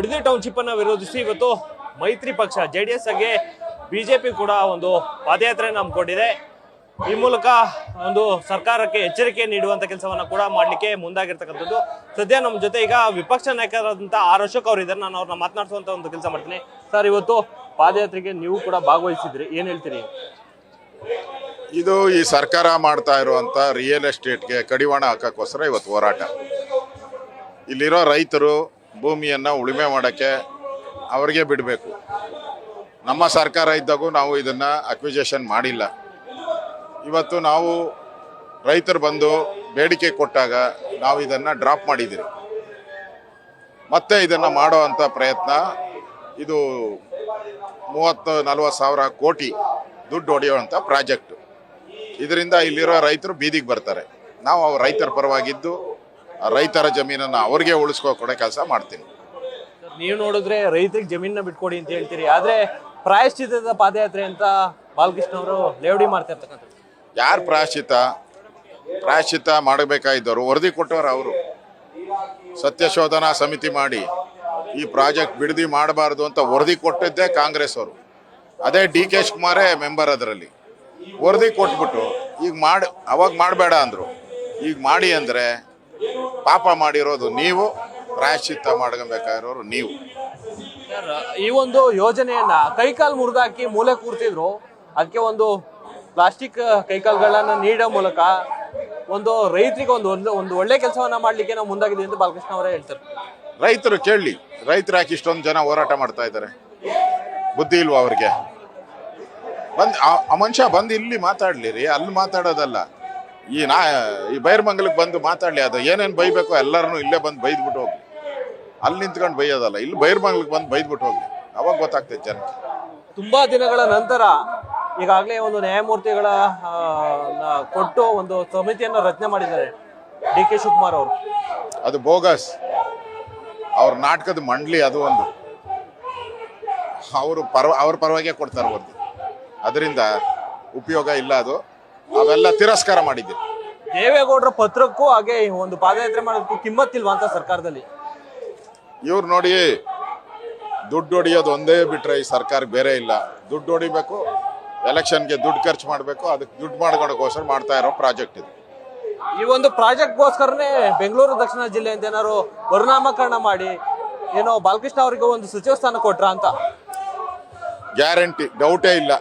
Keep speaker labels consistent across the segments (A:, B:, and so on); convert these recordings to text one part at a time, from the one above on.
A: Bidadi township ಅನ್ನು ವಿರೋಧಿಸಿ ಇವತ್ತು ಮೈತ್ರಿ ಪಕ್ಷ JDS ಗೆ ಬಿಜೆಪಿ ಕೂಡ ಒಂದು ಪಾದಯಾತ್ರೆಯನ್ನು ಹಮ್ಮಿಕೊಂಡಿದೆ. ಈ ಮೂಲಕ ಒಂದು ಸರ್ಕಾರಕ್ಕೆ ಎಚ್ಚರಿಕೆ ನೀಡುವಂತ ಕೆಲಸವನ್ನ ಕೂಡ ಮಾಡ್ಲಿಕ್ಕೆ ಮುಂದಾಗಿರ್ತಕ್ಕಂಥದ್ದು. ಸದ್ಯ ನಮ್ಮ ಜೊತೆ ಈಗ ವಿಪಕ್ಷ ನಾಯಕರಾದಂತ ಆರ್ ಅಶೋಕ್ ಅವರು ಇದ್ದಾರೆ. ನಾನು ಅವ್ರನ್ನ ಮಾತನಾಡಿಸುವಂತ ಒಂದು ಕೆಲಸ ಮಾಡ್ತೀನಿ. ಸರ್, ಇವತ್ತು ಪಾದಯಾತ್ರೆಗೆ ನೀವು ಕೂಡ ಭಾಗವಹಿಸಿದ್ರಿ, ಏನ್ ಹೇಳ್ತೀರಿ?
B: ಇದು ಈ ಸರ್ಕಾರ ಮಾಡ್ತಾ ಇರುವಂತ ರಿಯಲ್ ಎಸ್ಟೇಟ್ಗೆ ಕಡಿವಾಣ ಹಾಕಕ್ಕೋಸ್ಕರ ಇವತ್ತು ಹೋರಾಟ. ಇಲ್ಲಿರೋ ರೈತರು ಭೂಮಿಯನ್ನ ಉಳುಮೆ ಮಾಡಕ್ಕೆ ಅವ್ರಿಗೆ ಬಿಡಬೇಕು. ನಮ್ಮ ಸರ್ಕಾರ ಇದ್ದಾಗೂ ನಾವು ಇದನ್ನ ಅಕ್ವಿಜೇಷನ್ ಮಾಡಿಲ್ಲ. ಇವತ್ತು ನಾವು ರೈತರು ಬಂದು ಬೇಡಿಕೆ ಕೊಟ್ಟಾಗ ನಾವು ಇದನ್ನ ಡ್ರಾಪ್ ಮಾಡಿದ್ದೀರಿ. ಮತ್ತೆ ಇದನ್ನ ಮಾಡೋ ಅಂಥ ಪ್ರಯತ್ನ, ಇದು 30-40 ಸಾವಿರ ಕೋಟಿ ದುಡ್ಡು ಹೊಡೆಯುವಂಥ ಪ್ರಾಜೆಕ್ಟ್. ಇದರಿಂದ ಇಲ್ಲಿರೋ ರೈತರು ಬೀದಿಗೆ ಬರ್ತಾರೆ. ನಾವು ರೈತರ ಪರವಾಗಿದ್ದು ರೈತರ ಜಮೀನನ್ನು ಅವ್ರಿಗೆ ಕೊಡೋ ಕೆಲಸ ಮಾಡ್ತೀನಿ.
A: ನೀವು ನೋಡಿದ್ರೆ ರೈತರಿಗೆ ಜಮೀನನ್ನ ಬಿಟ್ಕೊಡಿ ಅಂತ ಹೇಳ್ತೀರಿ, ಆದ್ರೆ ಪ್ರಾಯಶ್ಚಿತ್ತದ ಪಾದಯಾತ್ರೆ ಅಂತ ಬಾಲಕೃಷ್ಣ ಅವರು ಲೇವಡಿ ಮಾಡ್ತಾ ಇರ್ತಕ್ಕಂಥ.
B: ಯಾರು ಪ್ರಾಯಶ್ಚಿತ್ತ ಮಾಡಬೇಕಾಗಿದ್ದವರು ವರದಿ ಕೊಟ್ಟವರು ಅವರು. ಸತ್ಯಶೋಧನಾ ಸಮಿತಿ ಮಾಡಿ ಈ ಪ್ರಾಜೆಕ್ಟ್ ಬಿಡದಿ ಮಾಡಬಾರ್ದು ಅಂತ ವರದಿ ಕೊಟ್ಟಿದ್ದೇ ಕಾಂಗ್ರೆಸ್ ಅವರು. ಅದೇ DK ಶಿವಕುಮಾರೇ ಮೆಂಬರ್ ಅದರಲ್ಲಿ. ವರದಿ ಕೊಟ್ಬಿಟ್ಟು ಈಗ ಅವಾಗ ಮಾಡಬೇಡ ಅಂದರು, ಈಗ ಮಾಡಿ ಅಂದರೆ ಪಾಪ ಮಾಡಿರೋದು ನೀವು, ಪ್ರಾಯಶ್ಚಿತ್ತ ಮಾಡ್ಕೊಬೇಕಾಗಿರೋರು ನೀವು.
A: ಈ ಒಂದು ಯೋಜನೆಯನ್ನ ಕೈಕಾಲು ಮುರಿದಾಕಿ ಮೂಲೆ ಕೂರ್ತಿದ್ರು, ಅದಕ್ಕೆ ಒಂದು ಪ್ಲಾಸ್ಟಿಕ್ ಕೈಕಾಲುಗಳನ್ನ ನೀಡೋ ಮೂಲಕ ಒಂದು ರೈತರಿಗೆ ಒಂದು ಒಳ್ಳೆ ಕೆಲಸವನ್ನ ಮಾಡ್ಲಿಕ್ಕೆ ನಾವು ಮುಂದಾಗಿದೆ ಅಂತ ಬಾಲಕೃಷ್ಣ ಅವರೇ ಹೇಳ್ತಾರೆ.
B: ರೈತರು ಕೇಳಲಿ, ರೈತರು ಯಾಕೆ ಇಷ್ಟೊಂದು ಜನ ಹೋರಾಟ ಮಾಡ್ತಾ ಇದ್ದಾರೆ? ಬುದ್ಧಿ ಇಲ್ವಾ ಅವ್ರಿಗೆ? ಆ ಮನುಷ್ಯ ಬಂದು ಇಲ್ಲಿ ಮಾತಾಡ್ಲಿ, ಅಲ್ಲಿ ಮಾತಾಡೋದಲ್ಲ. ಈ ಬೈರ್ಮಂಗಲಕ್ಕೆ ಬಂದು ಮಾತಾಡ್ಲಿ, ಅದು ಏನೇನು ಬೈಬೇಕು ಎಲ್ಲರನ್ನು ಇಲ್ಲೇ ಬಂದು ಬೈದ್ಬಿಟ್ಟು ಹೋಗ್ಲಿ. ಅಲ್ಲಿ ನಿಂತ್ಕೊಂಡು ಬೈಯೋದಲ್ಲ, ಇಲ್ಲಿ ಬೈರ್ಮಂಗಲಕ್ಕೆ ಬಂದು ಬೈದ್ಬಿಟ್ಟು ಹೋಗ್ಲಿ, ಅವಾಗ ಗೊತ್ತಾಗ್ತೈತೆ ಜನಕ್ಕೆ.
A: ತುಂಬಾ ದಿನಗಳ ನಂತರ ಈಗಾಗಲೇ ಒಂದು ನ್ಯಾಯಮೂರ್ತಿಗಳ ಕೊಟ್ಟು ಒಂದು ಸಮಿತಿಯನ್ನು ರಚನೆ ಮಾಡಿದ್ದಾರೆ DK ಶಿವಕುಮಾರ್ ಅವರು.
B: ಅದು ಬೋಗಸ್. ಅವ್ರ ನಾಟಕದ ಮಂಡಳಿ ಅದು ಒಂದು. ಅವ್ರ ಪರವಾಗೇ ಕೊಡ್ತಾರೆ ವರದಿ. ಅದರಿಂದ ಉಪಯೋಗ ಇಲ್ಲ. ಅದು ಅವೆಲ್ಲ ತಿರಸ್ಕಾರ ಮಾಡಿದ್ದೀವಿ.
A: ದೇವೇಗೌಡರ ಪತ್ರಕ್ಕೂ ಹಾಗೆ ಒಂದು ಪಾದಯಾತ್ರೆ ಮಾಡೋದಕ್ಕೂ ಕಿಮ್ಮತ್ತಿಲ್ವಾ ಅಂತ ಸರ್ಕಾರದಲ್ಲಿ?
B: ಇವ್ರು ನೋಡಿ, ದುಡ್ಡು ಹೊಡಿಯೋದು ಒಂದೇ ಬಿಟ್ರೆ ಈ ಸರ್ಕಾರಕ್ಕೆ ಬೇರೆ ಇಲ್ಲ. ದುಡ್ಡು ಹೊಡಿಬೇಕು, ಎಲೆಕ್ಷನ್ಗೆ ದುಡ್ಡು ಖರ್ಚು ಮಾಡಬೇಕು, ಅದಕ್ಕೆ ದುಡ್ಡು ಮಾಡ್ಕೊಳಕ್ಕೋಸ್ಕರ ಮಾಡ್ತಾ ಇರೋ ಪ್ರಾಜೆಕ್ಟ್ ಇದು.
A: ಈ ಒಂದು ಪ್ರಾಜೆಕ್ಟ್ಗೋಸ್ಕರನೇ ಬೆಂಗಳೂರು ದಕ್ಷಿಣ ಜಿಲ್ಲೆ ಅಂತ ಏನಾದ್ರು ಪರಿಣಾಮಕರಣ ಮಾಡಿ ಏನೋ ಬಾಲಕೃಷ್ಣ ಅವರಿಗೆ ಒಂದು ಸಚಿವ ಸ್ಥಾನ ಕೊಟ್ರ ಅಂತ?
B: ಗ್ಯಾರಂಟಿ, ಡೌಟೇ ಇಲ್ಲ.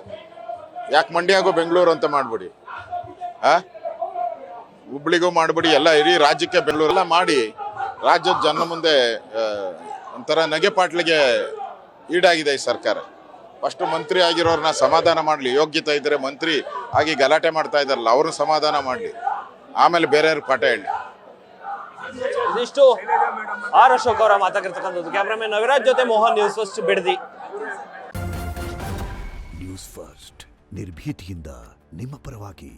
B: ಯಾಕೆ ಮಂಡ್ಯಗೂ ಬೆಂಗಳೂರು ಅಂತ ಮಾಡ್ಬಿಡಿ, ಹುಬ್ಳಿಗೂ ಮಾಡ್ಬಿಡಿ, ಎಲ್ಲ ಇಡೀ ರಾಜ್ಯಕ್ಕೆ ಬೆಂಗಳೂರೆಲ್ಲ ಮಾಡಿ ರಾಜ್ಯದ ಜನ ಮುಂದೆ ಒಂಥರ ನಗೆಪಾಟ್ಲಿಗೆ ಈಡಾಗಿದೆ ಈ ಸರ್ಕಾರ. ಫಸ್ಟ್ ಮಂತ್ರಿ ಆಗಿರೋರನ್ನ ಸಮಾಧಾನ ಮಾಡಲಿ, ಯೋಗ್ಯತೆ ಇದ್ರೆ ಮಂತ್ರಿ ಆಗಿ ಗಲಾಟೆ ಮಾಡ್ತಾ ಇದ್ದಾರಲ್ಲ ಅವ್ರನ್ನ ಸಮಾಧಾನ ಮಾಡಲಿ, ಆಮೇಲೆ ಬೇರೆಯವ್ರಿಗೆ ಪಾಠ ಹೇಳಿ.
A: ಇದಿಷ್ಟು ಆರ್ ಅಶೋಕ್ ಅವರ ಮಾತಾಗಿರ್ತಕ್ಕಂಥದ್ದು. ಕ್ಯಾಮ್ರಾಮನ್ ನವಿರಾಜ್ ಜೊತೆ Mohan, news first Bidadi.
C: News first ನಿರ್ಭೀತಿಯಿಂದ ನಿಮ್ಮ ಪರವಾಗಿ.